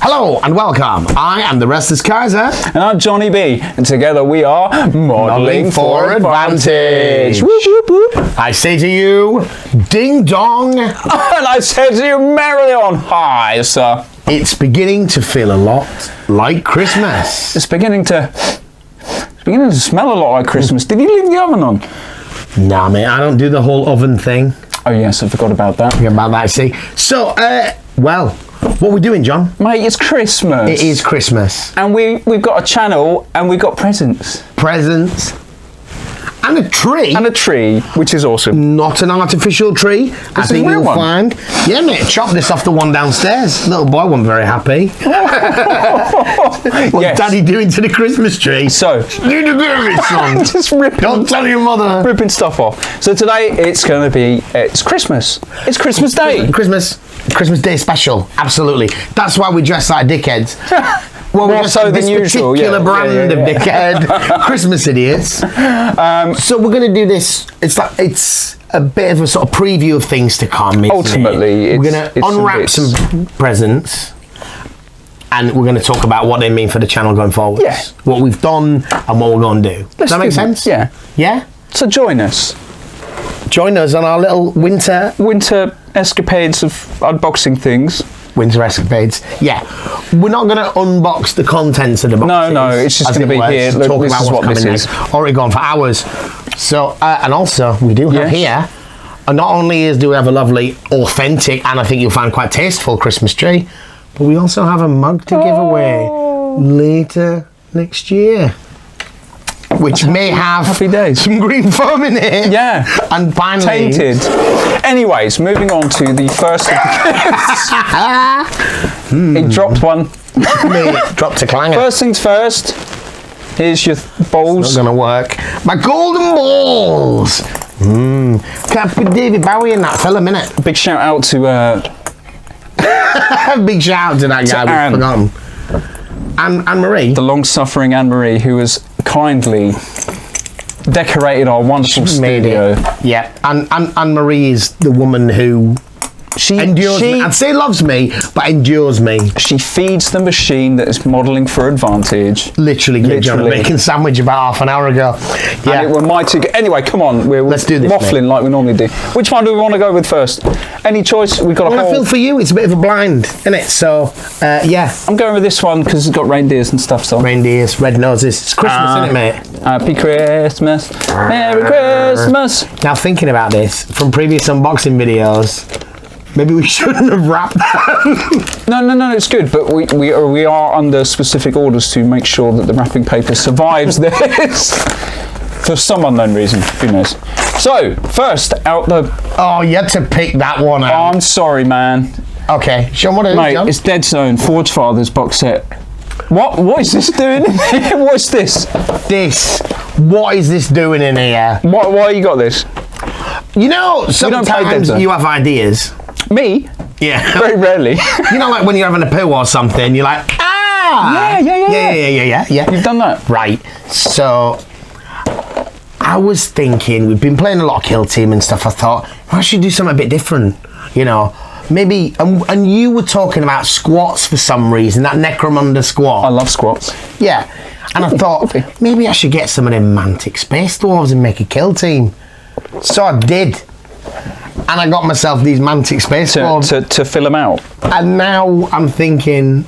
Hello and welcome. I am the Restless Kaiser. And I'm Johnny B. And together we are Modelling for Advantage. Whoop, whoop, whoop. I say to you, ding dong. And I say to you, merrily on high, sir. It's beginning to feel a lot like Christmas. It's beginning to smell a lot like Christmas. Did you leave the oven on? Nah, mate, I don't do the whole oven thing. Oh yes, I forgot about that. Forgot about that, see. So, well, what are we doing, John? Mate, it's Christmas. It is Christmas. And we've got a channel and we've got presents. Presents. And a tree. And a tree, which is awesome. Not an artificial tree. I think you'll find. Yeah, mate, chop this off the one downstairs. Little boy wasn't very happy. What's yes. Daddy doing to the Christmas tree? So, you do it, son. Just ripping. Don't tell your mother. Ripping stuff off. So today it's going to be, it's Christmas. It's Christmas Day. Christmas Day special. Absolutely. That's why we dress like dickheads. Well, more so than usual. Particular brand of dickhead. Christmas idiots. So we're going to do this. It's a bit of a sort of preview of things to come. Ultimately, we're going to unwrap some presents. And we're going to talk about what they mean for the channel going forward. Yeah. What we've done and what we're going to do. Does that make sense? Yeah. Yeah? So join us. Join us on our little winter escapades of unboxing things. Winter escapades. Yeah. We're not going to unbox the contents of the boxes. No, it's just going to be here. Look, talk this about is what's what this coming is. next. Already gone for hours. So, and also, we do have here, and not only do we have a lovely, authentic, and I think you'll find quite tasteful Christmas tree, but we also have a mug to give away later next year. Which may have happy days. Some green foam in it. Yeah. And finally... Tainted. Anyways, moving on to the first of the gifts. He dropped one. Dropped a clanger. First things first. Here's your balls. It's not going to work. My golden balls. Can't put David Bowie in that fella, minute. Big shout out to... Big shout out to that guy we've forgotten. Anne-Marie. The long-suffering Anne-Marie, who has kindly decorated our wonderful studio. Yeah, and Anne-Marie is the woman who endures me. I'd say loves me, but endures me. She feeds the machine that is modelling for advantage. Literally gave John a bacon sandwich about half an hour ago. Yeah. And it reminded you. Anyway, come on. Let's do this, waffling like we normally do. Which one do we want to go with first? Any choice? We've got a whole... I feel for you, it's a bit of a blind, isn't it? So, yeah. I'm going with this one because it's got reindeers and stuff. So. Reindeers, red noses. It's Christmas, isn't it, mate? Happy Christmas. Merry Christmas. Now, thinking about this, from previous unboxing videos, maybe we shouldn't have wrapped them. No, it's good, but we are under specific orders to make sure that the wrapping paper survives this. For some unknown reason, who knows. So, first, out the... Oh, you had to pick that one out. Oh, I'm sorry, man. Okay, show them what it is, mate, John. It's Dead Zone, Forge Fathers box set. What is this doing in here? What is this? What is this doing in here? Why you got this? You know, sometimes you have ideas. Me? Yeah. Very rarely. You know, like when you're having a poo or something, you're like, Yeah. You've done that? Right. So, I was thinking, we've been playing a lot of Kill Team and stuff. I thought, I should do something a bit different. You know, maybe, and you were talking about squats for some reason, that Necromunda squat. I love squats. Yeah. And I thought, maybe I should get some of them Mantic Space Dwarves and make a Kill Team. So I did. And I got myself these Mantic Space Dwarves. To fill them out. And now I'm thinking,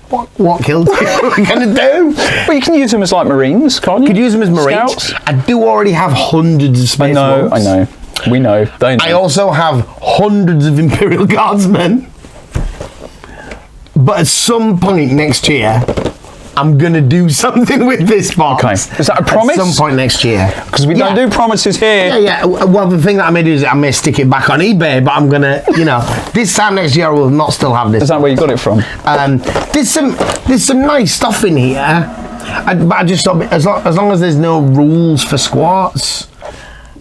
what Kill Team are we going to do? Well, you can use them as like Marines, can't you? Could use them as Marines. Scouts. I do already have hundreds of Space Dwarves. I know. We know. They know. I also have hundreds of Imperial Guardsmen. But at some point next year, I'm going to do something with this box. Okay. Is that a promise? At some point next year. Because we don't do promises here. Yeah. Well, the thing that I may do is I may stick it back on eBay, but I'm going to, this time next year I will not still have this. Is that where you got it from? There's some nice stuff in here. But I just thought, as long as there's no rules for squats,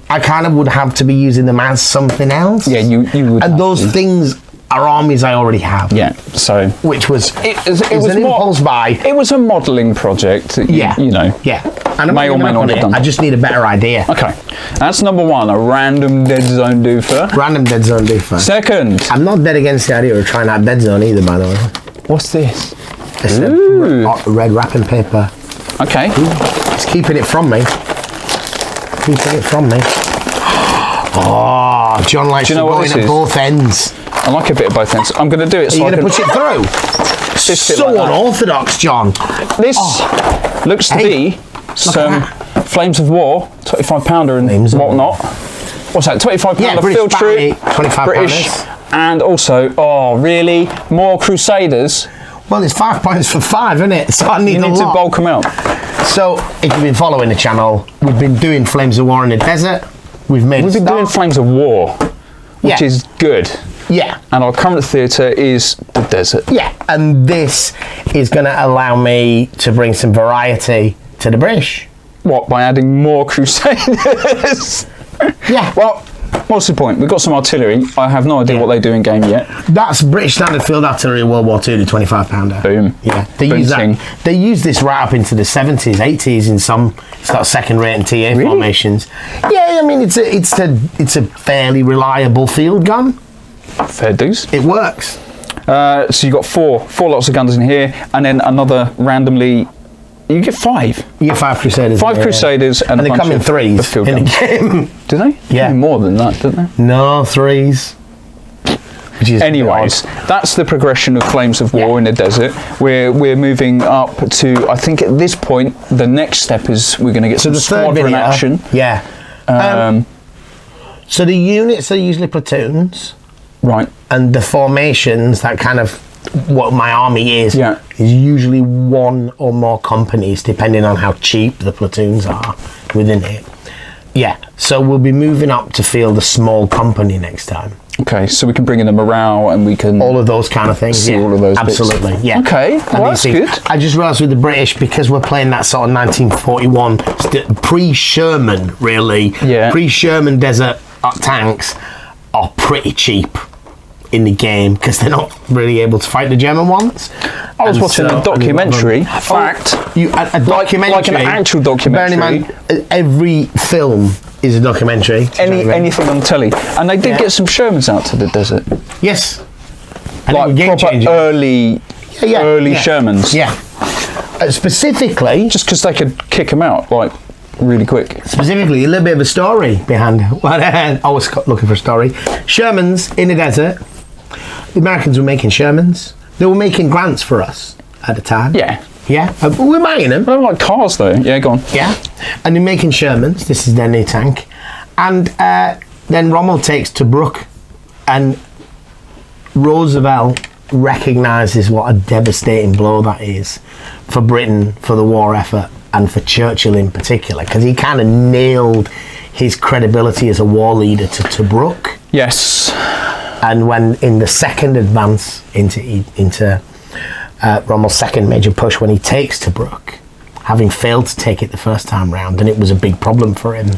I kind of would have to be using them as something else. Yeah, you would. And those things are armies I already have. Yeah, so... Which was... It was an impulse buy. It was a modelling project. Yeah. Yeah. And may or may not have done. I just need a better idea. Okay. That's number one, a random Dead Zone doofer. Random Dead Zone doofer. Second. I'm not dead against the idea of trying out Dead Zone either, by the way. What's this? It's red wrapping paper. Okay. It's keeping it from me. Keeping it from me. Oh, John likes to go in at both ends. I like a bit of both ends. I'm going to do it so I can... Are you going to push it through? So unorthodox, John. This looks to be some Flames of War, £25 and whatnot. What's that? £25 Field Troop, British, and also, oh really, more Crusaders. Well, it's £5 for 5, isn't it? So I need a lot. To bulk them out. So, if you've been following the channel, we've been doing Flames of War in the desert. We've been doing Flames of War, which is good. Yeah. And our current theatre is the desert. Yeah. And this is going to allow me to bring some variety to the British. What, by adding more Crusaders? Yeah. Well, what's the point? We've got some artillery. I have no idea what they do in game yet. That's British Standard Field Artillery World War II, the £25. Boom. Yeah. They use that. They use this right up into the 70s, 80s in some sort of second-rate and TA formations. Yeah, I mean it's a fairly reliable field gun. Fair dues. It works. So you've got four lots of guns in here, and then another randomly. You get 5. You get 5 Crusaders. 5 Crusaders and they come in 3s in the game. Do they? Yeah. More than that, don't they? No, 3s. Anyways, that's the progression of Flames of War in the desert. We're moving up to, I think at this point, the next step is we're going to get some squadron action. Yeah. So the units are usually platoons. Right. And the formations, that kind of what my army is usually 1 or more companies, depending on how cheap the platoons are within it. Yeah. So we'll be moving up to field a small company next time. Okay, so we can bring in the morale and we can... all of those kind of things, all of those absolutely, bits. yeah. Okay, well, that's good. I just realised with the British, because we're playing that sort of 1941, pre-Sherman, really, pre-Sherman desert tanks are pretty cheap in the game, because they're not really able to fight the German ones. I was watching a documentary, a documentary. Like an actual documentary. Bearing in mind, every film is a documentary. Anything on telly. And they did get some Shermans out to the desert. Yes. And like proper early Shermans. Yeah. Specifically... just because they could kick them out, like, really quick. Specifically, a little bit of a story behind... I was looking for a story. Shermans in the desert. The Americans were making Shermans. They were making Grants for us at the time. Yeah. Yeah, we're buying them. They're like cars, though. Yeah, go on. Yeah, and they're making Shermans. This is their new tank. And then Rommel takes Tobruk, and Roosevelt recognises what a devastating blow that is for Britain, for the war effort, and for Churchill in particular, because he kind of nailed his credibility as a war leader to Tobruk. Yes. And when in the second advance into Rommel's second major push, when he takes Tobruk, having failed to take it the first time round, and it was a big problem for him,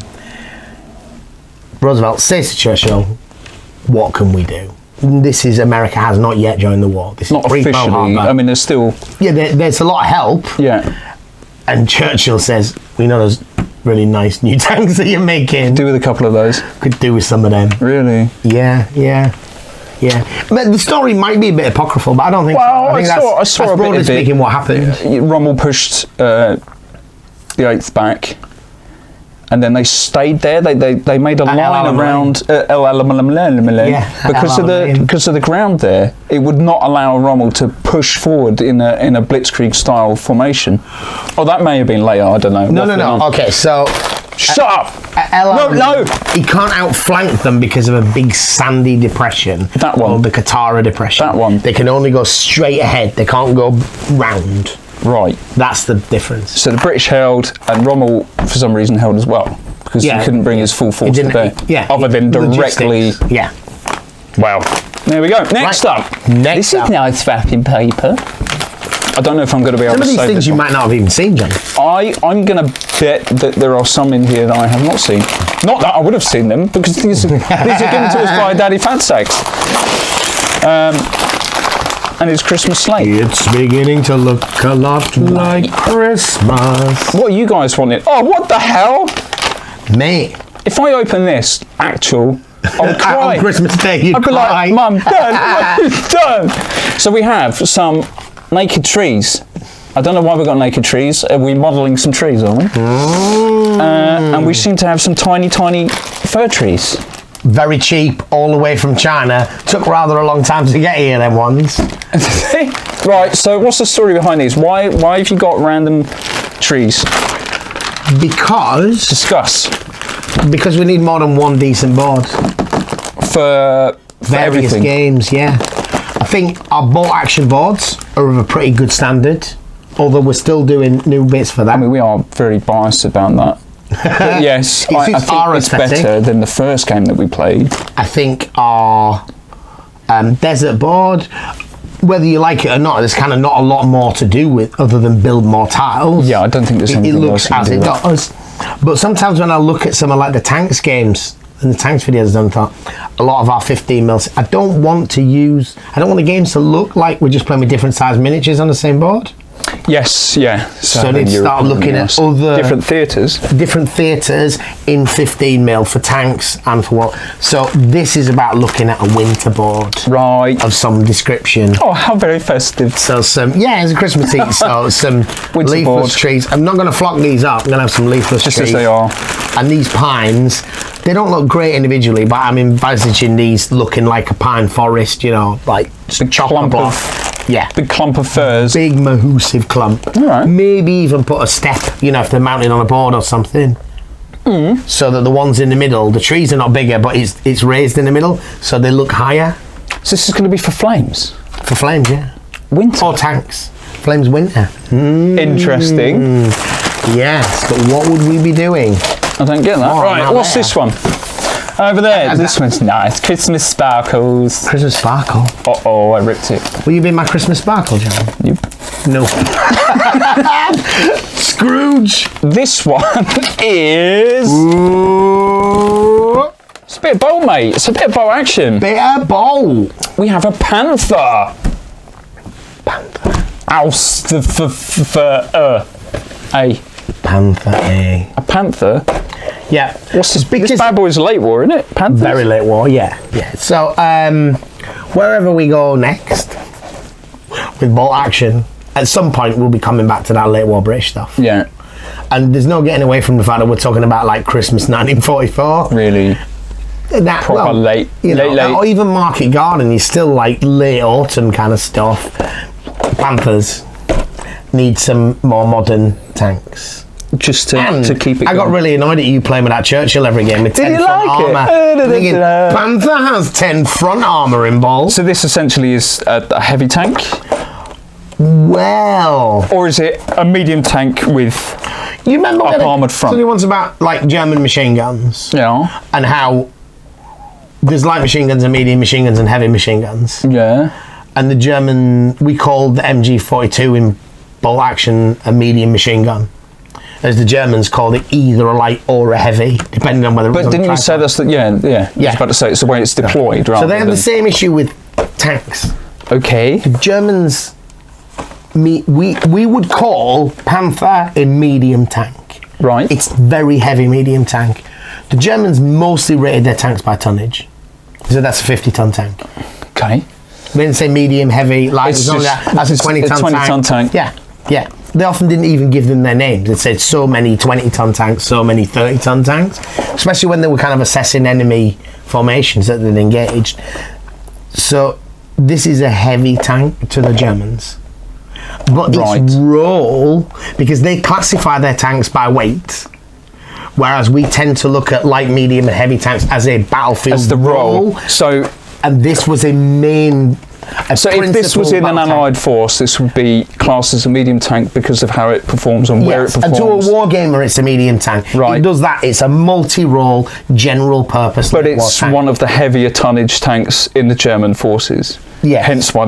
Roosevelt says to Churchill, what can we do? This is, America has not yet joined the war. This not is officially. I mean, there's still... yeah, there's a lot of help. Yeah. And Churchill says, we know those really nice new tanks that you're making. Could do with a couple of those. Could do with some of them. Really? Yeah. But the story might be a bit apocryphal, but I don't think so. I saw that's broadly speaking what happened. Rommel pushed the 8th back, and then they stayed there. They made a line around because of the ground there. It would not allow Rommel to push forward in a blitzkrieg style formation. Oh, that may have been later. I don't know. No. Okay, so shut up. No. He can't outflank them because of a big sandy depression. That one. Or the Katara depression. That one. They can only go straight ahead. They can't go round. Right. That's the difference. So the British held, and Rommel, for some reason, held as well. Because he couldn't bring his full force to bear. Yeah. Other than directly... Yeah. Well, there we go. Next up. This is nice wrapping paper. I don't know if I'm going to be able to save this. Some of these things you might not have even seen, John. I'm going to bet that there are some in here that I have not seen. Not that I would have seen them, because these are given to us by Daddy Fatsacks. And it's Christmas Slate. It's beginning to look a lot like Christmas. What you guys wanted? Oh, what the hell? Mate. If I open this, I would cry. On Christmas Day, you'd I'd be cry. like, Mum, Dad, what have you done? So we have some naked trees. I don't know why we've got naked trees. Are we modelling some trees, are we? And we seem to have some tiny, tiny fir trees. Very cheap, all the way from China. Took rather a long time to get here, them ones. Right, so what's the story behind these? Why have you got random trees? Because... Discuss. Because we need more than one decent board. For various everything. Games, yeah. I think our bolt action boards are of a pretty good standard, although we're still doing new bits for that. I mean, we are very biased about that. But yes, I think it's better than the first game that we played. I think our desert board, whether you like it or not, there's kind of not a lot more to do with other than build more tiles. Yeah, I don't think there's anything else. It looks as it does. But sometimes when I look at some of like the tanks games and the tanks videos done, thought a lot of our 15 mils, I don't want the games to look like we're just playing with different size miniatures on the same board. Yes, yeah. So I need to start looking at other different theatres in 15 mil for tanks and for what. So this is about looking at a winter board, right, of some description. Oh, how very festive! So it's a Christmas tree. So some leafless trees. I'm not going to flock these up. I'm going to have some leafless trees. Just as they are. And these pines, they don't look great individually, but I'm envisaging these looking like a pine forest. You know, like a chocolate block. Yeah. Big clump of firs. Big mahoosive clump. All right. Maybe even put a step, if they're mounted on a board or something. So that the ones in the middle, the trees are not bigger, but it's raised in the middle, so they look higher. So this is going to be for flames? For flames, yeah. Winter? Or tanks. Flames winter. Interesting. Yes, but what would we be doing? I don't get that. Right, what's this one? Over there, this one's nice. Christmas sparkles. Christmas sparkle? Uh-oh, I ripped it. Will you be my Christmas sparkle, John? Yep. No. Scrooge! This one is... Ooh. It's a bit of bowl, mate. It's a bit of bowl action. Bit of bowl. We have a panther. Panther. Oust a. Panther, A. A panther? Yeah. What's this? This bad boy's late war, isn't it? Panthers? Very late war, yeah. So, wherever we go next with bolt action, at some point we'll be coming back to that late war British stuff. Yeah. And there's no getting away from the fact that we're talking about like Christmas 1944. Really? That, proper late. Or even Market Garden is still like late autumn kind of stuff. Panthers need some more modern tanks. Just to keep it going. I got really annoyed at you playing with that Churchill every game with 10 front armour. Panther has 10 front armour in ball. So this essentially is a heavy tank? Well... Or is it a medium tank with up-armoured front? So the ones about like German machine guns. Yeah. And how there's light machine guns and medium machine guns and heavy machine guns. Yeah. And the German, we called the MG42 in bolt action a medium machine gun. As the Germans called it either a light or a heavy, depending on whether it was. But didn't you say that's the I was about to say it's the way it's deployed, rather. So they have the same issue with tanks. Okay. The Germans, we would call Panther a medium tank. Right. It's very heavy medium tank. The Germans mostly rated their tanks by tonnage, so that's a 50-ton tank. Okay. They didn't say medium, heavy, light. That's a 20-ton tank. Yeah. They often didn't even give them their names. It said so many 20-ton tanks, so many 30-ton tanks, especially when they were kind of assessing enemy formations that they'd engaged. So this is a heavy tank to the Germans. But its role, because they classify their tanks by weight, whereas we tend to look at light, medium and heavy tanks as a battlefield as the role. So, and this was a main... So if this was in an Allied force, this would be classed as a medium tank because of how it performs and where it performs. And to a wargamer, it's a medium tank. Right. It does that. It's a multi-role, general-purpose. But it's one of the heavier tonnage tanks in the German forces. Yeah. Hence why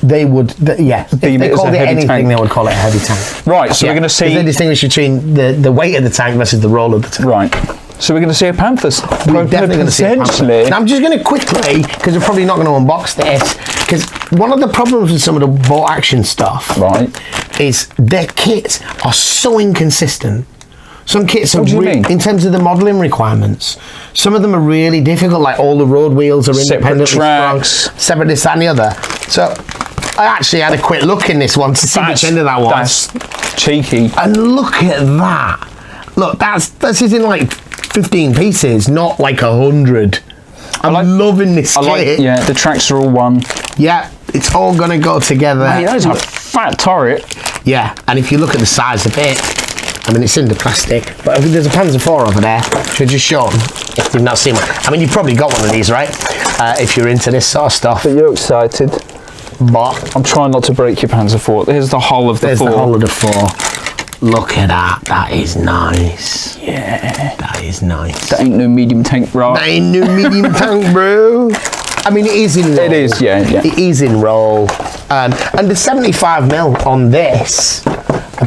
they would, if they called it anything, tank. They would call it a heavy tank. Right. So we're going to see. They distinguish between the weight of the tank versus the role of the tank. Right. So we're going to see a Panthers. We're definitely going to see a Panther. And I'm just going to quickly, because we're probably not going to unbox this, because one of the problems with some of the bolt action stuff, is their kits are so inconsistent. Some kits are in terms of the modelling requirements. Some of them are really difficult, like all the road wheels are independently strung, separate this, that and the other. So I actually had a quick look in this one to see which end of that was. That's cheeky. And look at that. Look, this is in like 15 pieces, not like 100. I'm loving this kit. Yeah, the tracks are all one. Yeah, it's all going to go together. Mate, that is a fat turret. Yeah, and if you look at the size of it, I mean, it's in the plastic, but there's a Panzer IV over there. Should I just show them if you've not seen one? I mean, you've probably got one of these, right? If you're into this sort of stuff. But you're excited. But I'm trying not to break your Panzer IV. There's the hull of the there's IV. the hull of the IV. Look at that. That is nice. Yeah. That is nice. That ain't no medium tank, bro. That ain't no medium tank, bro. I mean, it is in roll. It is, yeah. It is in roll. And the 75mm on this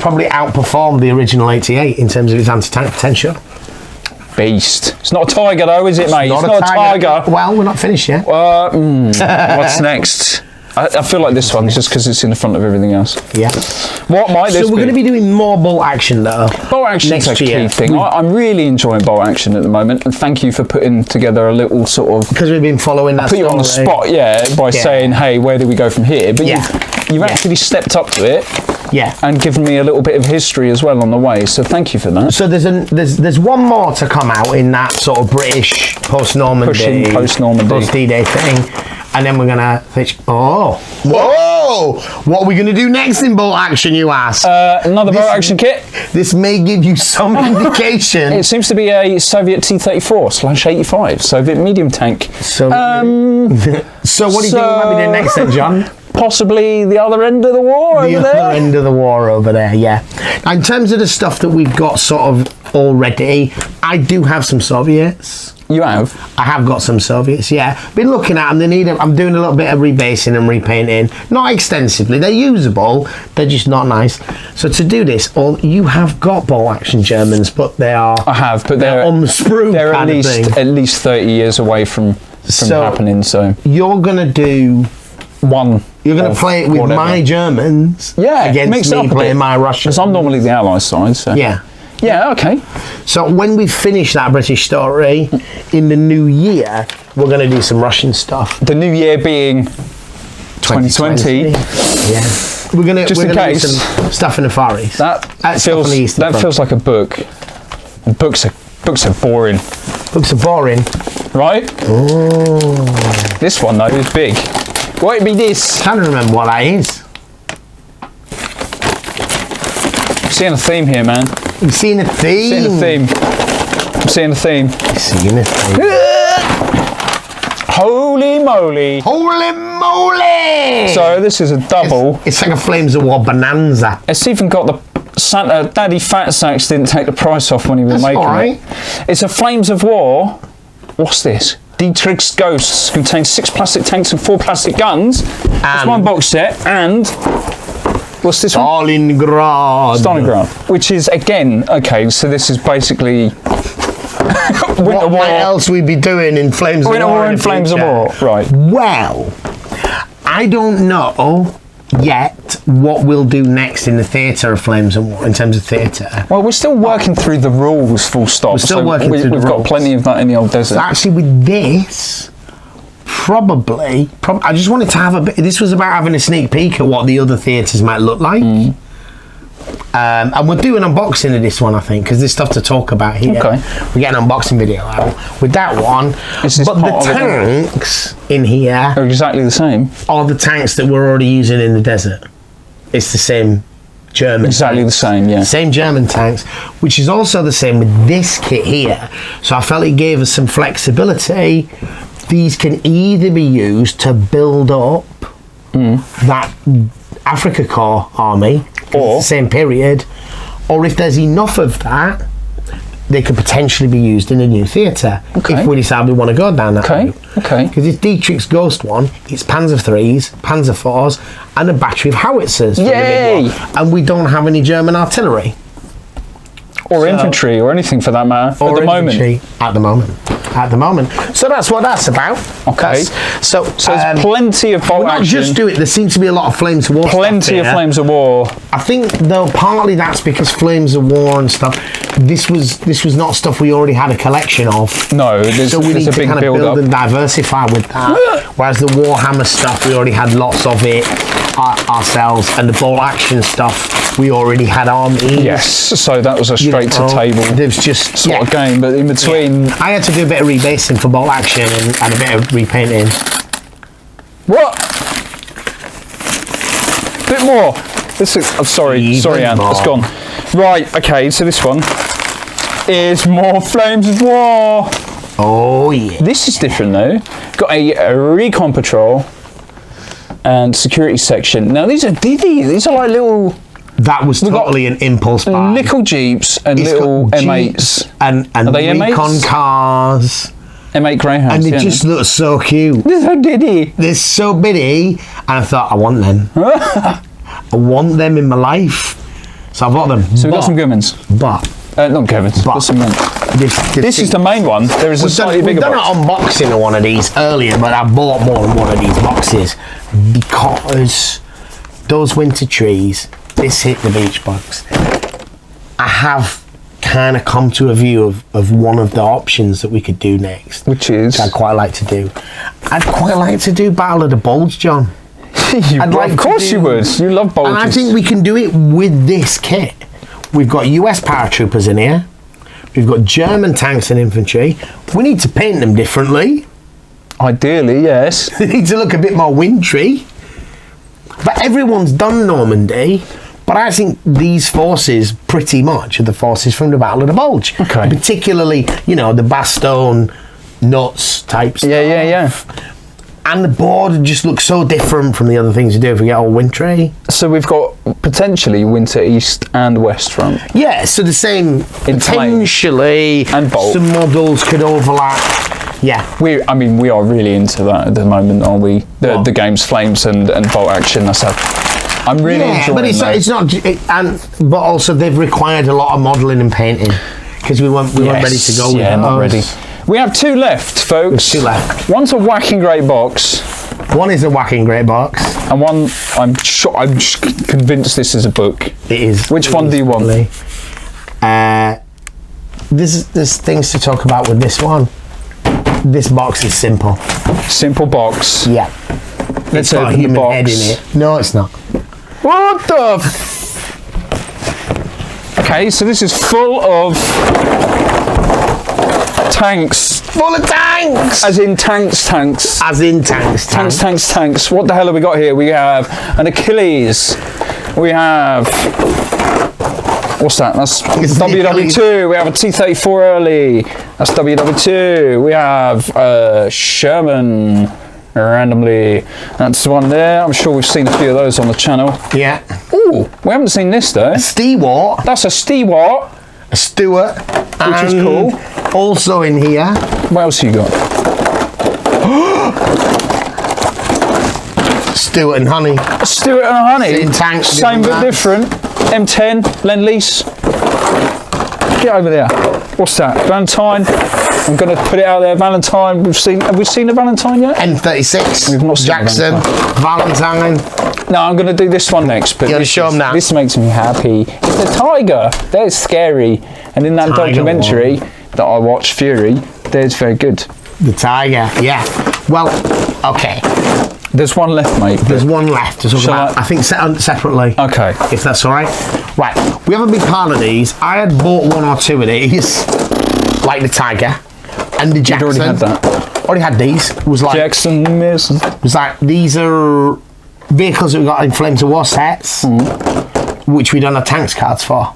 probably outperformed the original 88 in terms of its anti-tank potential. Beast. It's not a Tiger though, is it, mate? It's not a Tiger. Well, we're not finished yet. What's next? I feel like this one, just because it's in the front of everything else. Yeah. What might this be? So we're going to be doing more bolt action though. Bolt action is a key thing. I'm really enjoying bolt action at the moment, and thank you for putting together a little sort of... Because we've been following that story. Put you on the spot, by saying, hey, where do we go from here? But you've actually stepped up to it. Yeah. And given me a little bit of history as well on the way, so thank you for that. So there's one more to come out in that sort of British post-Normandy, pushing post-Normandy, post-D-Day thing, and then we're gonna pitch. Oh, whoa! What are we gonna do next in bolt action? You ask. Another bolt action kit. This may give you some indication. It seems to be a Soviet T-34/85 Soviet medium tank. So what are you doing next then, John? Possibly the other end of the war over there. The other end of the war over there, yeah. Now, in terms of the stuff that we've got sort of already, I do have some Soviets. You have? I have got some Soviets, yeah. Been looking at them, I'm doing a little bit of rebasing and repainting. Not extensively, they're usable, they're just not nice. So to do this, you have got bolt action Germans, but they are... I have, but they're on the sprue they're kind of thing. At least 30 years away from happening, so... You're going to do... You're going to play it with my Germans against me playing my Russians. Because I'm normally the Allies side, so... Yeah. Yeah, okay. So when we finish that British story, in the new year, we're going to do some Russian stuff. The new year being 2020. Yeah. We're going to do some stuff in the Far East. That feels like a book. Books are boring. Books are boring. Right? Oh. This one, though, is big. What would be this? I can't remember what that is. I'm seeing a theme here, man. You're seeing a theme? I'm seeing a theme. You're seeing a theme. Holy moly. Holy moly! So this is a double. It's like a Flames of War bonanza. It's even got the Santa Daddy Fat Sacks didn't take the price off when he was making it. It's a Flames of War. What's this? Dietrich's Ghosts contains 6 plastic tanks and 4 plastic guns. It's one box set, and what's this one? Stalingrad. Which is, again, okay, so this is basically what else we'd be doing in Flames of War? Winter War and Flames of War, right. Well, I don't know yet what we'll do next in the theatre of Flames of War in terms of theatre. Well, we're still working through the rules, full stop. We're still working through the rules. We've got plenty of that in the old desert. So actually with this, probably, I just wanted to have a bit, this was about having a sneak peek at what the other theatres might look like. And we'll do an unboxing of this one, I think, because there's stuff to talk about here. Okay. We get an unboxing video out with that one. But the tanks in here are exactly the same. Are the tanks that we're already using in the desert. It's the same German Exactly tanks. The same, yeah. Same German tanks, which is also the same with this kit here. So I felt it gave us some flexibility. These can either be used to build up that Africa Corps army, or the same period, or if there's enough of that, they could potentially be used in a new theatre if we decide we want to go down that route. Okay. Because it's Dietrich's Ghost one, it's Panzer IIIs, Panzer IVs, and a battery of howitzers. Yay! And we don't have any German artillery. Or infantry, or anything for that matter, or at the moment. At the moment. So that's what that's about. Okay. So there's plenty of bolt action. Not just do it, there seems to be a lot of Flames of War Plenty of Flames of War. I think, though, partly that's because Flames of War and stuff, this was not stuff we already had a collection of. No, so we need to kind of build and diversify with that. Whereas the Warhammer stuff, we already had lots of it. ourselves, and the bolt action stuff we already had on these. Yes, so that was a straight to table There's just sort of game, but in between... Yeah. I had to do a bit of rebasing for bolt action and a bit of repainting. What? Bit more. This is, I'm sorry, Anne, it's gone. Right, okay, so this one is more Flames of War. Oh yeah. This is different though. Got a recon patrol and security section. Now these are Diddy. These are like little. That was totally an impulse buy. Nickel Jeeps and little M8s. And are they recon M8s? Cars. M8 Greyhounds. And they just look so cute. They're so Diddy. They're so bitty. And I thought, I want them. I want them in my life. So I bought them. So we've got some Goomans. But. Not Goomans. Got some men. This is the main one. There is a slightly bigger box. We've done an unboxing of one of these earlier, but I bought more than one of these boxes because those winter trees, this hit the beach box. I have kind of come to a view of one of the options that we could do next. Which is? I'd quite like to do. I'd quite like to do Battle of the Bulge, John. Of course you would. You love bulges. And I think we can do it with this kit. We've got US paratroopers in here. We've got German tanks and infantry. We need to paint them differently. Ideally, yes. They need to look a bit more wintry. But everyone's done Normandy. But I think these forces pretty much are the forces from the Battle of the Bulge. Okay. And particularly, you know, the Bastogne nuts type stuff. Yeah. And the board just looks so different from the other things you do if we get all wintry. So we've got potentially winter east and west front. Yeah, so the same potentially, and bolt. Some models could overlap. Yeah, we are really into that at the moment, aren't we? The games, Flames and bolt action. I'm really enjoying but it's not. But also they've required a lot of modelling and painting because we weren't ready to go. Yeah, not ready. We have two left, folks. There's two left. One's a whacking great box. One is a whacking great box. And one, I'm convinced this is a book. It is. Which one do you want? There's things to talk about with this one. This box is simple. Simple box. Yeah. Let's got a open human the box. head in it. No, it's not. What the Okay, so this is full of tanks. Full of tanks! As in tanks. As in tanks. Tanks. What the hell have we got here? We have an Achilles. We have... What's that? That's WW2. We have a T-34 early. That's WW2. We have Sherman randomly. That's the one there. I'm sure we've seen a few of those on the channel. Yeah. Ooh, we haven't seen this though. A Stewart. That's a Stewart. A Stewart. Which is cool. Also in here. What else you got? Stewart and Honey. Stewart and Honey. Same tank. Same but different. M10, Lend-Lease. Get over there. What's that? Valentine. I'm going to put it out there. Valentine. Have we seen a Valentine yet? M36. We've not seen Jackson. Valentine. No, I'm going to do this one next. But show them now. This makes me happy. It's a tiger. They're scary. And in that documentary that I watched, Fury, there's very good. The tiger. Yeah. Well, okay. There's one left, mate. There's one left to talk about. I think separately. Okay. If that's all right. Right. We have a big pile of these. I had bought one or two of these, like the Tiger and the Jackson. You'd already had that. Already had these. It was like Jackson Mason. It was like these are vehicles that we got in Flames of War sets, which we done the tanks cards for.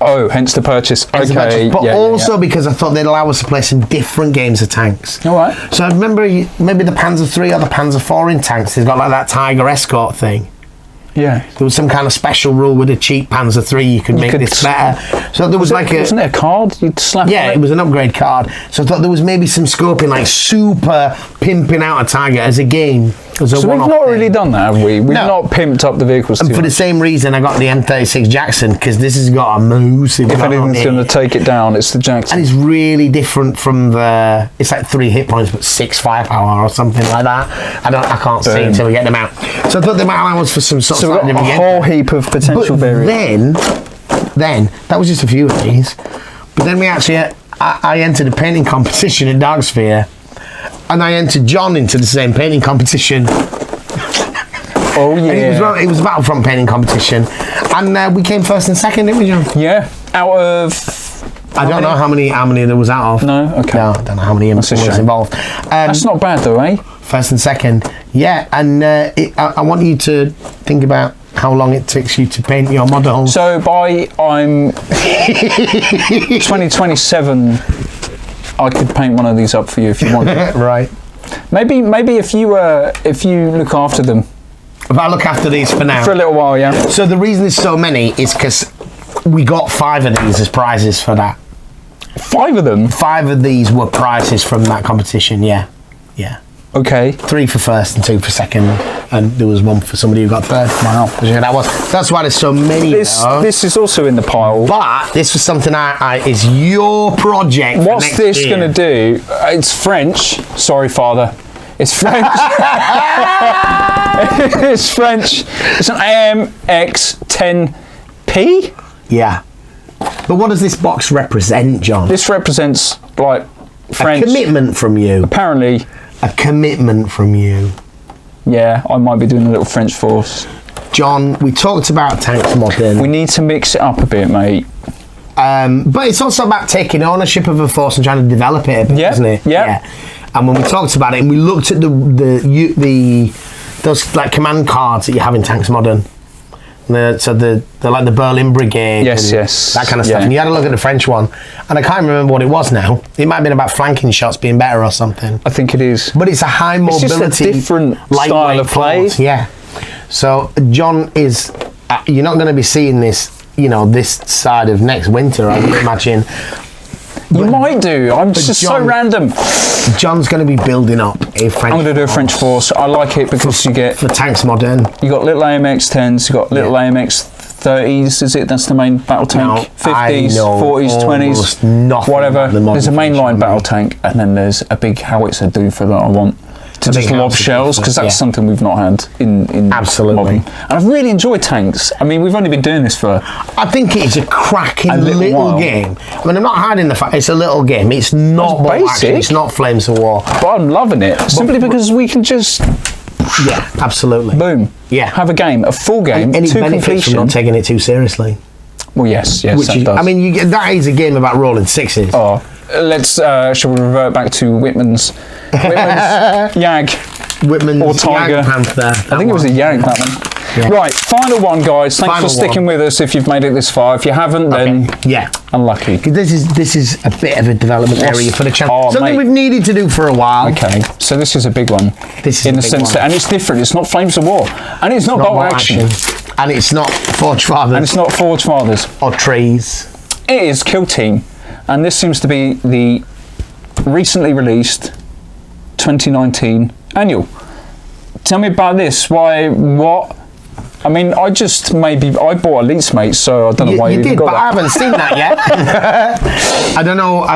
Oh, hence the purchase. Okay. But also because I thought they'd allow us to play some different games of tanks. All right. So I remember maybe the Panzer III or the Panzer IV in tanks, they've got like that Tiger escort thing. Yeah. There was some kind of special rule with a cheap Panzer III, you could make this better. So there was like wasn't there a card you'd slap Yeah, on it was an upgrade card. So I thought there was maybe some scope in like super pimping out a Tiger as a game. As a so we've not really done that, have we? We've not pimped up the vehicles And for the same reason, I got the M36 Jackson, because this has got a massive... If anything's going to take it down, it's the Jackson. And it's really different from the... It's like 3 hit points, but 6 firepower or something like that. I can't see until we get them out. So I thought they might allow us for some sort of... So we've got a whole heap of potential variants. Then, that was just a few of these. But then we actually... I entered a painting competition at Darksphere. And I entered John into the same painting competition. Oh yeah. And it was a Battlefront painting competition, and we came first and second, didn't we, John? Yeah. Out of. I don't know how many there was out of. No. Okay. No, I don't know how many was involved. That's not bad though, eh? First and second. Yeah, and I want you to think about how long it takes you to paint your model. So by 2027, I could paint one of these up for you if you want. Right. Maybe if you look after them. If I look after these for now. For a little while, yeah. So the reason there's so many is because we got 5 of these as prizes for that. 5 of them? 5 of these were prizes from that competition, yeah. Yeah. Okay. 3 for first and 2 for second, and there was 1 for somebody who got third. Wow. That's why there's so many. This is also in the pile. But this was something is your project. What's this going to do? It's French. Sorry, Father. It's French. It's French. It's an AMX10P. Yeah. But what does this box represent, John? This represents like French. A commitment from you. Apparently. A commitment from you. Yeah, I might be doing a little French force. John, we talked about Tanks Modern. We need to mix it up a bit, mate. But it's also about taking ownership of a force and trying to develop it a bit, isn't it? Yeah. And when we talked about it and we looked at those like command cards that you have in Tanks Modern, they're like the Berlin Brigade, yes, that kind of stuff. And you had a look at the French one, and I can't remember what it was now. It might have been about flanking shots being better or something. I think it is. But it's a high mobility, it's just a different style of play. Force. Yeah. So John is. You're not going to be seeing this, this side of next winter, I would imagine. You might do. I'm just so random. John's going to be building up a French. I'm going to do a French force. I like it because you get for Tanks Modern. You got little AMX 10s. You got little AMX 30s. Is it? That's the main battle tank. 50s, 40s, 20s, whatever. There's a mainline battle tank, and then there's a big howitzer doofer that I want to just lob shells, because that's something we've not had in absolutely. Mobbing. And I've really enjoyed tanks. I mean, we've only been doing this for I think it's a cracking little game. I mean, I'm not hiding the fact it's a little game. It's not basic. Action, it's not Flames of War. But I'm loving it simply because we can just absolutely boom have a game, a full game, any to benefits completion. from not taking it too seriously. Well, yes, that does. I mean, that is a game about rolling sixes. Oh, let's shall we revert back to Whitman's Yag. Whitman's or Tiger. Panther. I think it was a Yag, that one. Yeah. Right, final one, guys. Thanks for sticking with us if you've made it this far. If you haven't, then unlucky. This is a bit of a development area for the channel. Something we've needed to do for a while. Okay, so this is a big one. This is in the sense that, and it's different. It's not Flames of War, and it's not bolt action, and it's not Forge Fathers, and it's not Forge Fathers or Trees. It is Kill Team, and this seems to be the recently released 2019 annual. Tell me about this. Why? What? I mean, I bought Elites, mate, so I don't know why you did, got but that. I haven't seen that yet. I don't know.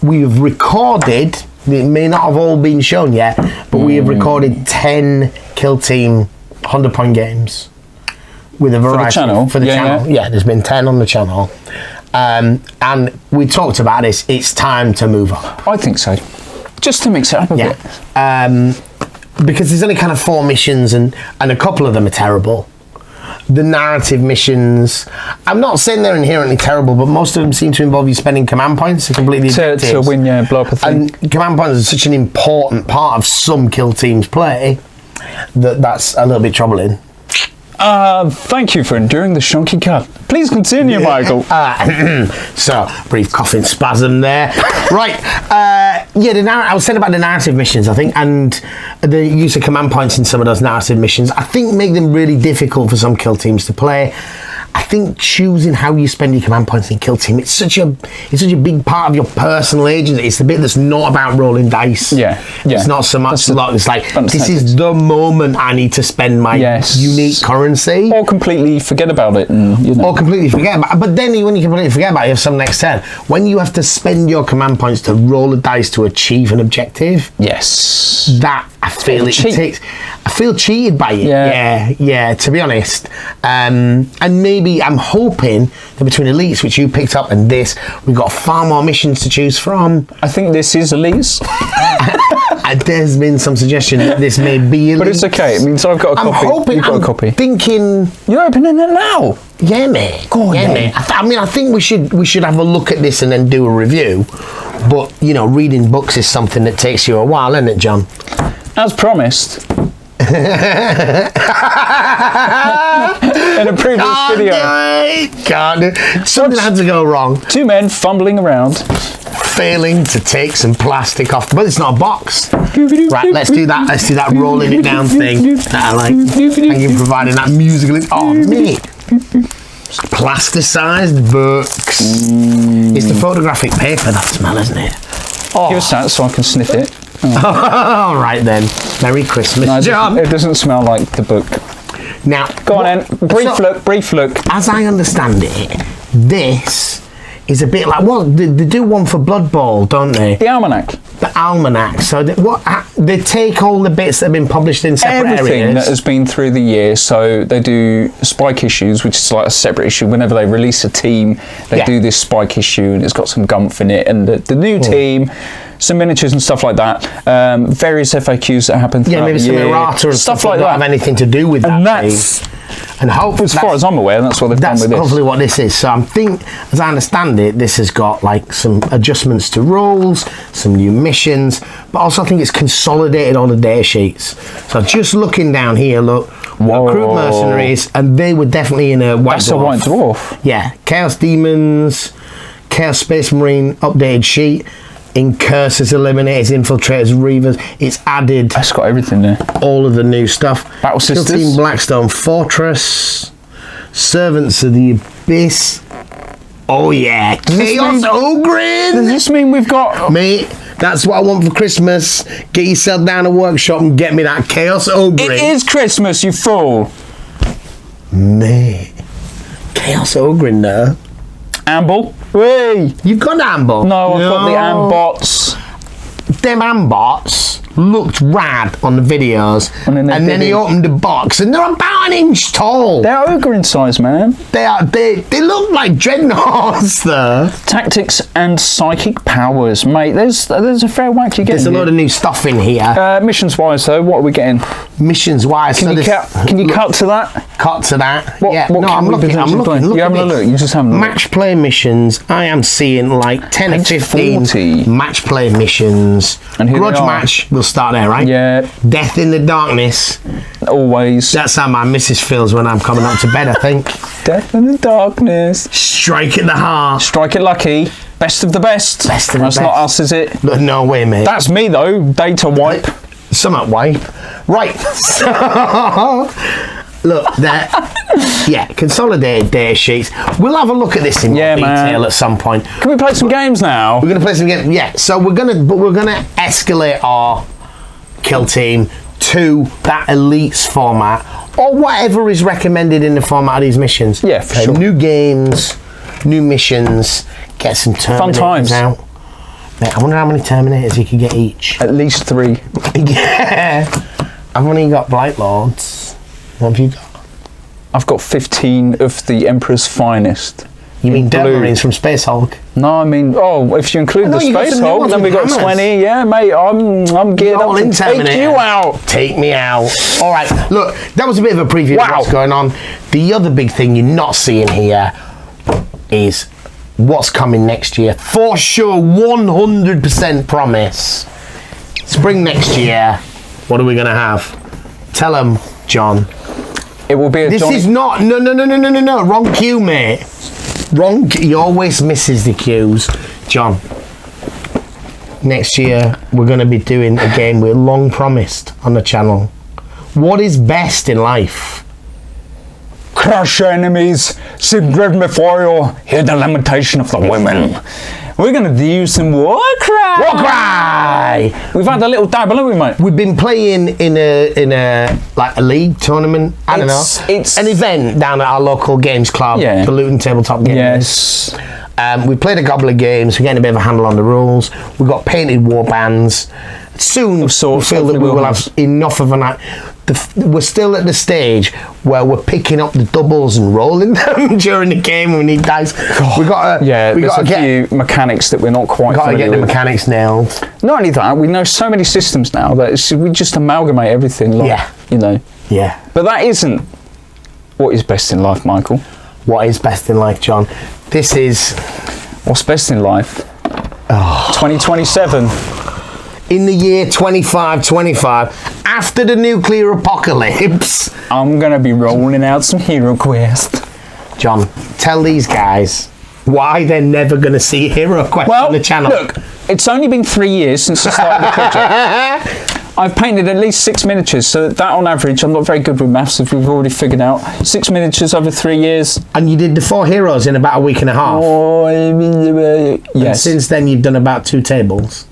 We've recorded, it may not have all been shown yet, but we have recorded 10 Kill Team 100-point games with a variety. For the channel? Yeah, there's been 10 on the channel. And we talked about this, it's time to move up. I think so. Just to mix it up a bit. Because there's only kind of 4 missions, and a couple of them are terrible. The narrative missions, I'm not saying they're inherently terrible, but most of them seem to involve you spending command points to complete the objectives. To win, blow up a thing. And command points are such an important part of some Kill Team's play that's a little bit troubling. Thank you for enduring the shonky cut. Please continue, Michael. So, brief coughing spasm there. Right. I was saying about the narrative missions, I think, and the use of command points in some of those narrative missions, I think make them really difficult for some Kill Teams to play. I think choosing how you spend your command points in Kill Team, it's such a big part of your personal agency. It's the bit that's not about rolling dice. It's not so much it's like, this is the moment I need to spend my unique currency. Or completely forget about it. Or completely forget about it. But then when you completely forget about it, you have some next turn. When you have to spend your command points to roll a dice to achieve an objective. Yes. That, I feel I feel cheated by it. Yeah, to be honest. And maybe I'm hoping that between Elites, which you picked up, and this, we've got far more missions to choose from. I think this is Elites. There's been some suggestion that this may be But it's okay. It means I've got a copy. You've got a copy. Thinking... You're opening it now? Yeah, mate. Go on, yeah, mate. I think we should have a look at this and then do a review. But, you know, reading books is something that takes you a while, isn't it, John? As promised. In a previous video. Can't do it. Something had to go wrong. 2 men fumbling around. Failing to take some plastic off. But it's not a box. Right, let's do that. Let's do that rolling it down thing that I like. Thank you for providing that musical. Oh, mate. Plasticized books. It's the photographic paper that smell, isn't it? Oh. Give us that so I can sniff it. All right then. Merry Christmas, no, John. It doesn't smell like the book. Now, go on then. Brief look. As I understand it, this is a bit like, well, they do one for Blood Bowl, don't they? The almanac. The almanac. So they take all the bits that have been published in separate Everything areas. that has been through the year. So they do spike issues, which is like a separate issue. Whenever they release a team, they do this spike issue, and it's got some gumph in it, and the new team. Some miniatures and stuff like that. Various FAQs that happen throughout maybe the some year. errata and stuff like that. Don't have anything to do with and that. And hopefully, as far as I'm aware, that's what they've done with this. Hopefully what this is. So as I understand it, this has got like some adjustments to rules, some new missions, but also I think it's consolidated all the data sheets. So just looking down here, look, Recruit Mercenaries, and they were definitely in a White Dwarf. That's a White Dwarf. Yeah, Chaos Demons, Chaos Space Marine updated sheet. Incursors, Eliminators, Infiltrators, Reavers. It's added. It's got everything there. All of the new stuff. Battle Sisters. Team Blackstone Fortress. Servants of the Abyss. Oh yeah. Chaos Ogrin. Does this mean we've got... Mate, that's what I want for Christmas. Get yourself down a workshop and get me that Chaos Ogrin. It is Christmas, you fool. Mate. Chaos Ogrin there. Amble. Whee! You've got Amble? No, I've got the Ambots. Them Ambots looked rad on the videos, and then he opened the box, and they're about an inch tall. They're ogre in size, man. They look like dreadnoughts there. Tactics and psychic powers, mate. There's a fair whack you get. There's a lot of new stuff in here. Missions wise, though, what are we getting? Missions wise, can you cut to that? Cut to that. What I'm looking. You having a look? You just having a look. Match play missions. I am seeing like 10 or 15 40. match play missions. And Grudge match. We'll start there, right? Yeah. Death in the Darkness. Always. That's how my missus feels when I'm coming up to bed, I think. Death in the Darkness. Strike at the heart. Strike it lucky. Best of the best. Best of the best. That's not us, is it? No way, mate. That's me, though. Data wipe. Somewhat wipe. Right. So, look, there. Yeah, consolidated data sheets. We'll have a look at this in more detail at some point. Can we play some games now? We're gonna play some games. Yeah. So we're gonna escalate our kill team to that elites format, or whatever is recommended in the format of these missions. Yeah, for sure. New games, new missions. Get some Terminators fun times out. Mate, I wonder how many Terminators you could get each. At least 3. Yeah. I've only got Blight Lords. What have you got? I've got 15 of the Emperor's finest. You mean Death Marines from Space Hulk? No, I mean, if you include the Space Hulk, then we got 20. Yeah, mate, I'm geared up to take you out. Take me out. All right, look, that was a bit of a preview of what's going on. The other big thing you're not seeing here is what's coming next year. For sure, 100% promise. Spring next year, what are we going to have? Tell them, John. It will be a This is not... No. Wrong cue, mate. Wrong. He always misses the cues. John. Next year, we're going to be doing a game we long promised on the channel. What is best in life? Crush your enemies, sit driven before you, hear the lamentation of the women. We're going to do some war cry. War cry. We've had a little dabble, haven't we, mate? We've been playing in a like a league tournament. I don't know. It's an event down at our local games club, the Luton Tabletop Games. Yes. We played a couple of games. We're getting a bit of a handle on the rules. We've got painted war bands. Soon, we feel that we will have enough of an... we're still at the stage where we're picking up the doubles and rolling them during the game. We need dice. We got to. There's a few mechanics that we're not quite. Got to get the mechanics nailed. Not only that, we know so many systems now that we just amalgamate everything. Like, you know. Yeah. But that isn't what is best in life, Michael. What is best in life, John? This is. What's best in life? 2027. In the year 2525, after the nuclear apocalypse, I'm going to be rolling out some Hero Quest. John, tell these guys why they're never going to see Hero Quest on the channel. Look, it's only been 3 years since I started the project. I've painted at least 6 miniatures, so that on average, I'm not very good with maths, if we've already figured out. 6 miniatures over 3 years. And you did the 4 heroes in about a week and a half. Yes. And since then, you've done about 2 tables.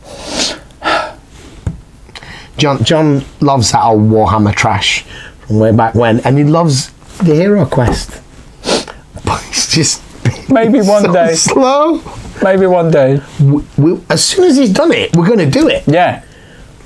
John loves that old Warhammer trash from way back when, and he loves the Hero Quest. But it's just maybe one day. Slow. Maybe one day. As soon as he's done it, we're going to do it. Yeah.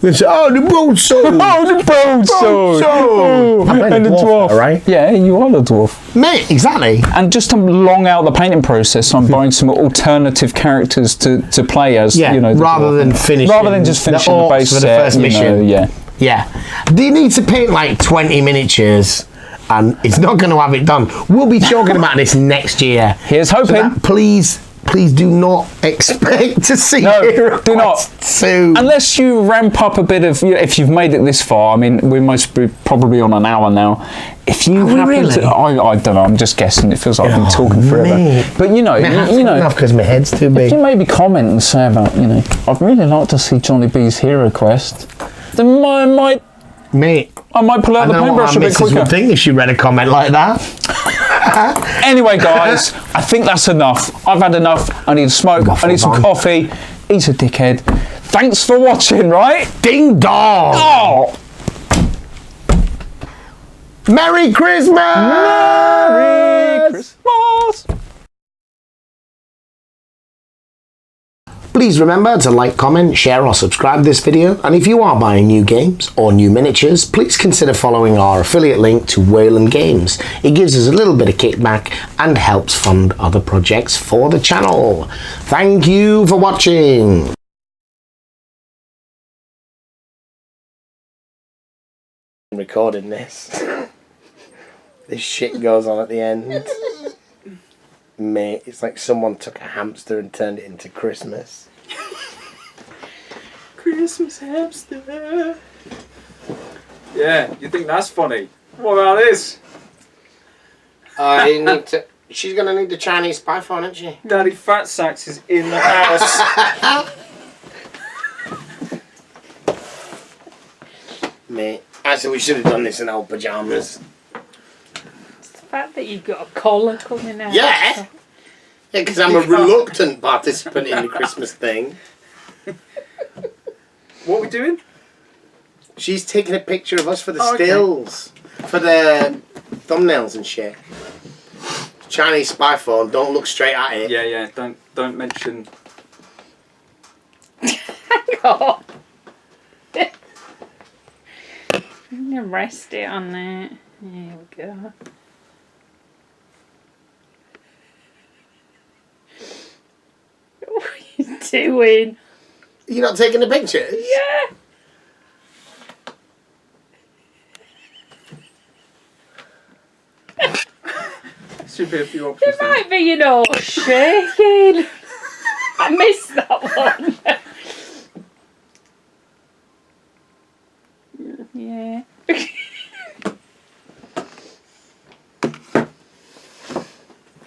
We're going to say, oh, the broadsword. Oh, the broadsword. Oh, and the dwarf. Right? Yeah, you are the dwarf. Mate, exactly. And just to long out the painting process, I'm buying some alternative characters to play as. You know, rather than just finishing the base for the set, first mission. Yeah. Do you need to paint like 20 miniatures? And it's not going to have it done. We'll be talking about this next year. Here's hoping. So please do not expect to see Hero do not soon. Unless you ramp up a bit of, if you've made it this far. I mean, we must be probably on an hour now. If you happen to, I don't know. I'm just guessing. It feels like I've been talking forever. Mate. But you know, enough because my head's too big. If you maybe comment and say about, I'd really like to see Johnny B's Hero Quest. Then I might pull out the paintbrush a bit quicker. Would think if she read a comment like that. Anyway, guys, I think that's enough. I've had enough. I need a smoke. I need some coffee. He's a dickhead. Thanks for watching, right? Ding dong. Oh. Merry Christmas! Merry Christmas! Please remember to like, comment, share or subscribe this video, and if you are buying new games or new miniatures, please consider following our affiliate link to Wayland Games. It gives us a little bit of kickback and helps fund other projects for the channel. Thank you for watching. I'm recording this. This shit goes on at the end. Mate, it's like someone took a hamster and turned it into Christmas. Christmas hamster. Yeah, you think that's funny? What about this? She's gonna need the Chinese spy phone, isn't she? Daddy Fat Sacks is in the house. Mate, I said we should have done this in old pyjamas. The fact that you've got a collar coming out. Yeah, because I'm a reluctant participant in the Christmas thing. What are we doing? She's taking a picture of us for the stills, for the thumbnails and shit. Chinese spy phone. Don't look straight at it. Yeah. Don't mention. Hang on. I'm gonna rest it on that. There we go. What are you doing? You're not taking the pictures? Yeah. Should be a few options. It might be, shaking. I missed that one. Yeah.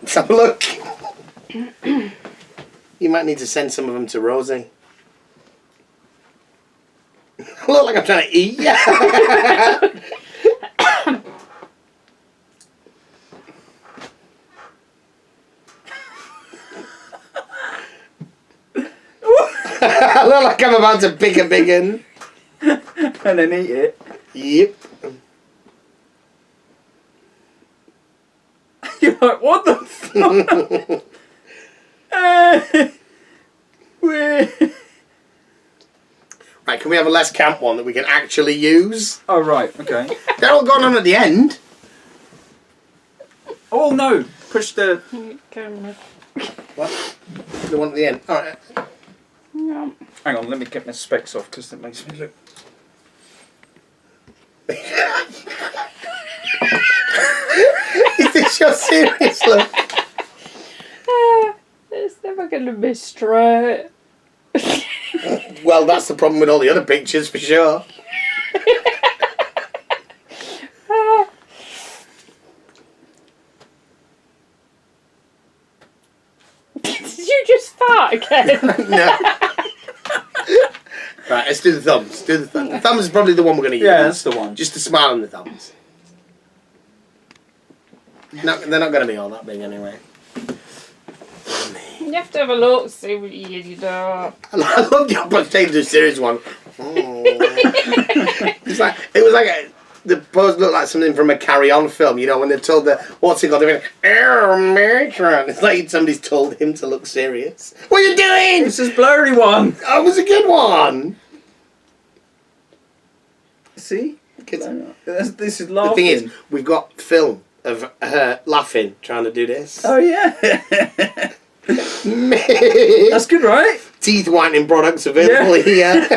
Let's have a look. You might need to send some of them to Rosie. I look like I'm trying to eat. I look like I'm about to pick a big one. And then eat it. Yep. You're like, what the fuck? Right, can we have a less camp one that we can actually use? Oh, right, okay. They're all going on at the end. Oh, no. Push the... Camera. What? The one at the end. Alright. Yeah. Hang on, let me get my specs off because it makes me look... Is this your serious look? It's never going to be straight. Well, that's the problem with all the other pictures for sure. Did you just fart again? No. Right, let's do the thumbs. Do the thumbs. The thumbs is probably the one we're going to use. Yeah, that's the one. Just the smile and the thumbs. No, they're not going to be all that big anyway. You have to have a look to see what you do. I love the opposite change to a serious one. Oh. It was like the pose looked like something from a Carry On film. You know, when they're told that what's it called? They're going, matron. It's like somebody's told him to look serious. What are you doing? This is blurry one. That was a good one. See? This is The laughing. thing is, we've got film of her laughing trying to do this. Oh, yeah. That's good, right? Teeth whitening products available here.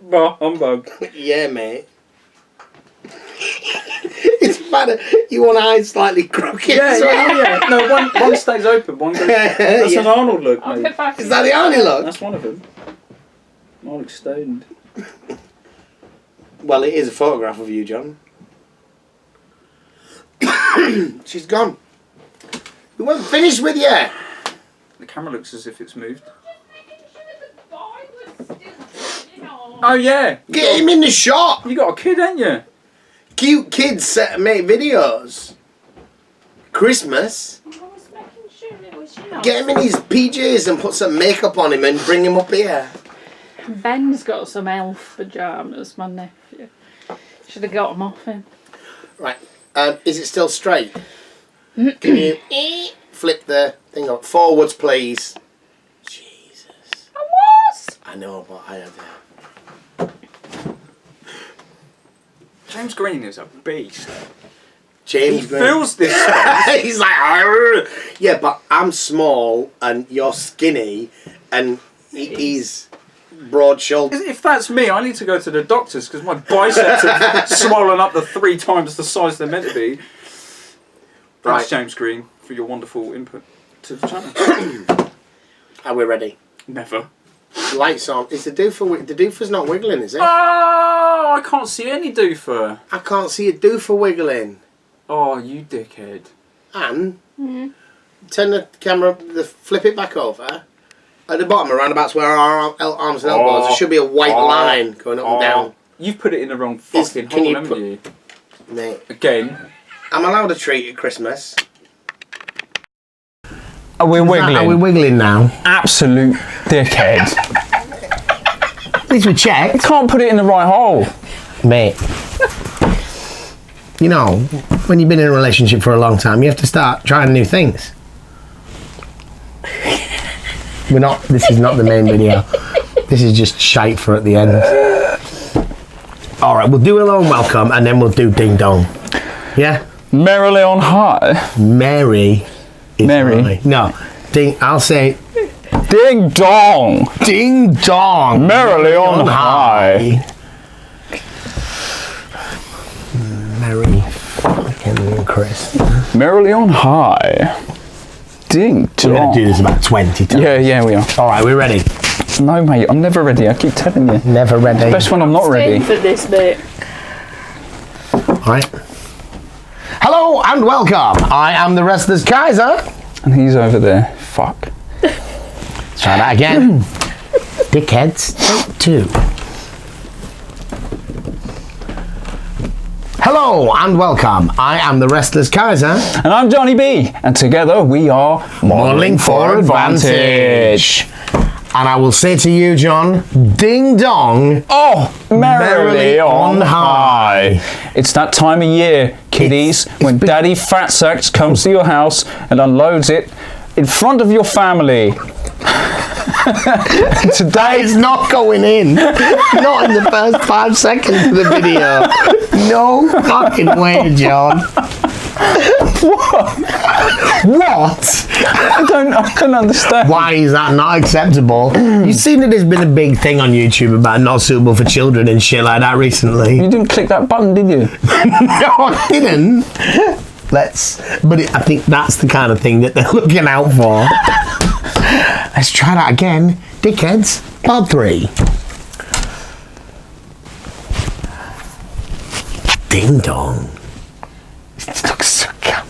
Bah, humbug. Yeah, mate. It's better. You want eyes slightly crooked. Yeah, so yeah. No, one stays open, one goes... That's an Arnold look, I'll mate. get back Is that the only look? That's one of them. Mine looks stoned. Well, it is a photograph of you, John. She's gone. We weren't finished with you. The camera looks as if it's moved. Oh, yeah. Get him in the shot. You got a kid, ain't you? Cute kids make videos. Christmas. Get him in his PJs and put some makeup on him and bring him up here. Ben's got some elf pyjamas, my nephew. Should have got them off him. Right. Is it still straight? Can you flip the thing up? Forwards, please. Jesus. I was! I know, but I had James Green is a beast. James He Green. feels this space. He's like, "Arr." Yeah, but I'm small and you're skinny and he's broad-shouldered. If that's me, I need to go to the doctors because my biceps have swollen up the 3 times the size they're meant to be. Right. Thanks, James Green, for your wonderful input to the channel. Are we ready? Never. Lights on. Is the doofer's not wiggling, is it? Oh, I can't see any doofer. I can't see a doofer wiggling. Oh, you dickhead. Anne, turn the camera, flip it back over. At the bottom, around about where our arms and elbows, there should be a white line going up and down. You've put it in the wrong fucking Can hole, you haven't you? Mate, Again. I'm allowed a treat at Christmas. Are we wiggling? Are we wiggling now? Absolute dickhead. At least we checked. Can't put it in the right hole. Mate. You know, when you've been in a relationship for a long time, you have to start trying new things. This is not the main video. This is just shite for at the end. Alright, we'll do Hello and Welcome and then we'll do Ding Dong. Yeah? Merrily on high. Mary is Mary. high. No. I'll say Ding dong. Ding Dong. Merrily on high. Merry fucking Christmas. Merrily on high. Ding We're going dong. to do this about 20 times. Yeah, we are. Alright, we're ready. No, mate, I'm never ready. I keep telling you. Never ready. Best when I'm not ready. For this bit. Alright. Hello and welcome. I am the Restless Kaiser. And he's over there. Fuck. Let's try that again. Dickheads. Take 2. Hello and welcome. I am the Restless Kaiser. And I'm Johnny B. And together we are Modelling for Advantage. And I will say to you, John, Ding Dong. Oh, merrily on high. It's that time of year. Kiddies, when Daddy Fatsack comes to your house and unloads it in front of your family. Today is not going in. Not in the first 5 seconds of the video. No fucking way, John. What? I don't understand. Why is that not acceptable? You've seen that there's been a big thing on YouTube about not suitable for children and shit like that recently. You didn't click that button, did you? No, I didn't. I think that's the kind of thing that they're looking out for. Let's try that again. Dickheads, part 3. Ding dong. It looks so camp.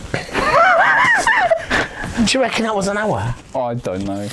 Do you reckon that was an hour? I don't know.